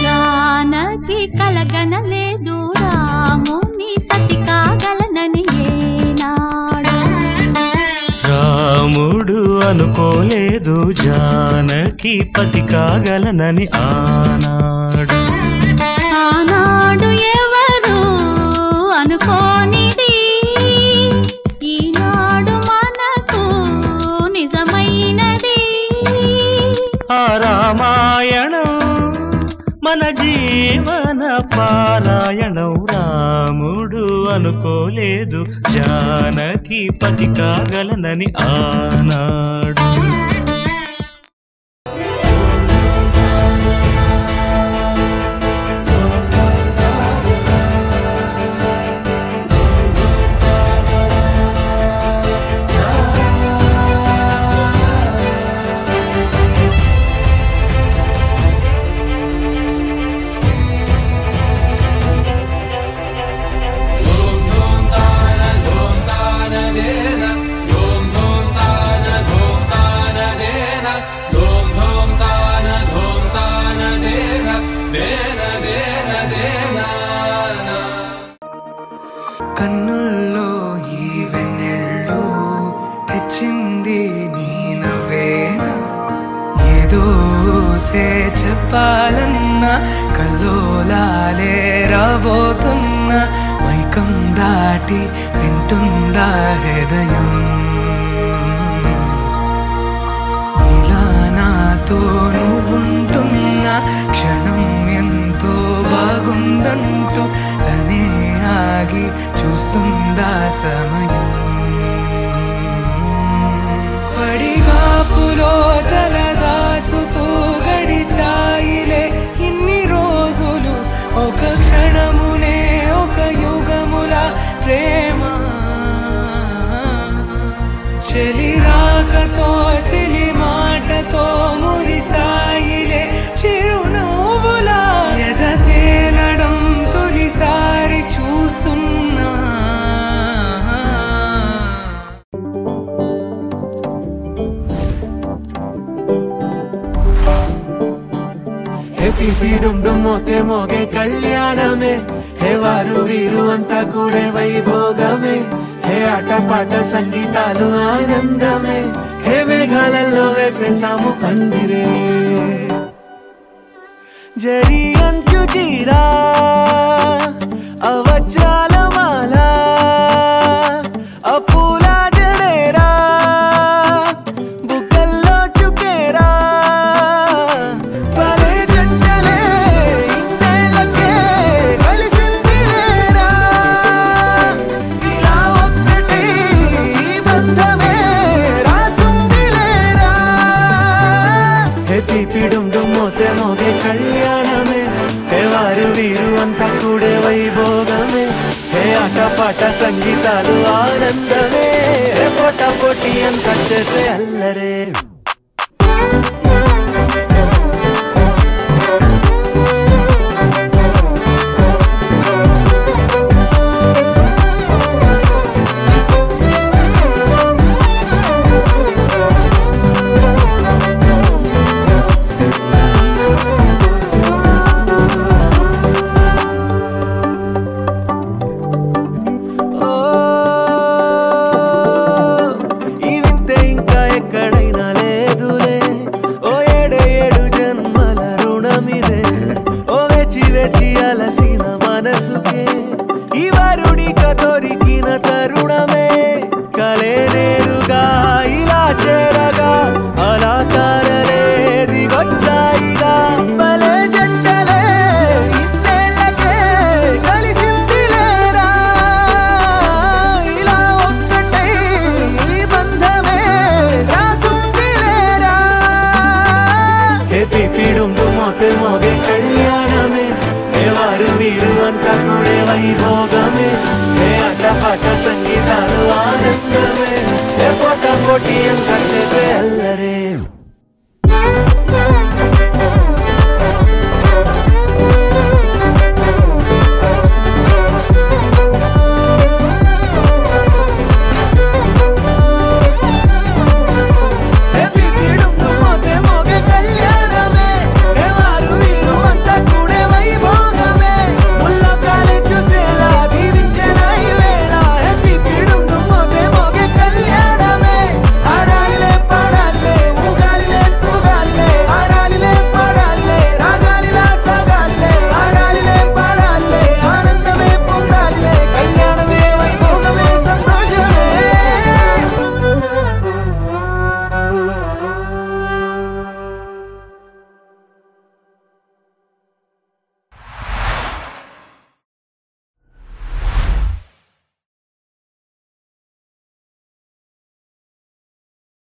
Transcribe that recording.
జానకి కలగనలేదు రాముని సతి కాగలనని ఏనాడు. రాముడు అనుకోలేదు జానకి పతి కాగలనని ఆనాడు. ఆనాడు ఎవరు అనుకోనిది ఈనాడు మనకు నిజమైనది. ఆ రామాయణం మన జీవన పారాయణం. రాముడు అనుకోలేదు జానకి పతి కాగలనని ఆనాడు. కన్నుల్లో ఈ వెన్నెళ్ళు తెచ్చింది నీ నవ్వేనా. ఏదో సే చెప్పాలన్నా కల్లోలాలే రాబోతున్నా. మైకం దాటి వింటుందా హృదయం. ఇలా నాతో నువ్వుంటున్నా క్షణం ఎంతో బాగుందంటూ తనే ఆగి చూస్తుందా సమయం. పడిగాపులో తలదాచుతూ గడిచాయిలే ఇన్ని రోజులు. ఒక క్షణమునే ఒక యుగముల ప్రేమ. చెలి రాకతో చెలి మాటతో మురిసాయిలే చిరునవ్వులా. ఎద తేలడం తొలిసారి చూస్తున్నా. పిపిడుండుమోతే మోగే కళ్యాణమే. హే వారు వీరు అంతా కూడే వైభోగమే. హే ఆటపాట సంగీతాలు ఆనందమే. హే మేఘాలలో వేసేసాము పందిరే. జరి అంచు చీరా అవజ్రాల మాల అపూల జడేరా బుగ్గల్లో చుకేరా. భలే జంటలే ఇన్నేళ్ళకే కలిసిందిలేరా. ఇలా ఒక్కటి బంధమే రాసుందిలేరా. హే పిపిడుండుమోతే మోగే కళ్యాణమే. హే వారు వీరు అంతా కూడే వైభోగమే. హే ఆటపాట సంగీతాలు ఆనందమే. హే పోటా పోటీ అంతా చేసే అల్లరే. అలసిన మనసుకే ఈ వరుడిక దొరికిన తరుణమే. కలే నేరుగా ఇలా చేరగా అలా తారలే దిగొచ్చాయిగా. భలే జంటలే ఇన్నేళ్ళకే కలిసిందిలేరా. ఇలా ఒక్కటై ఈ బంధమే రాసుందిలేరా. హే పిపిడుండుమోతే మోగే కళ్యాణమే. హే వారు వీరు అంతా కూడే వైభోగమే. హే ఆటపాట సంగీతాలు ఆనందమే. హే పోటా పోటీ అంతా చేసే అల్లరే.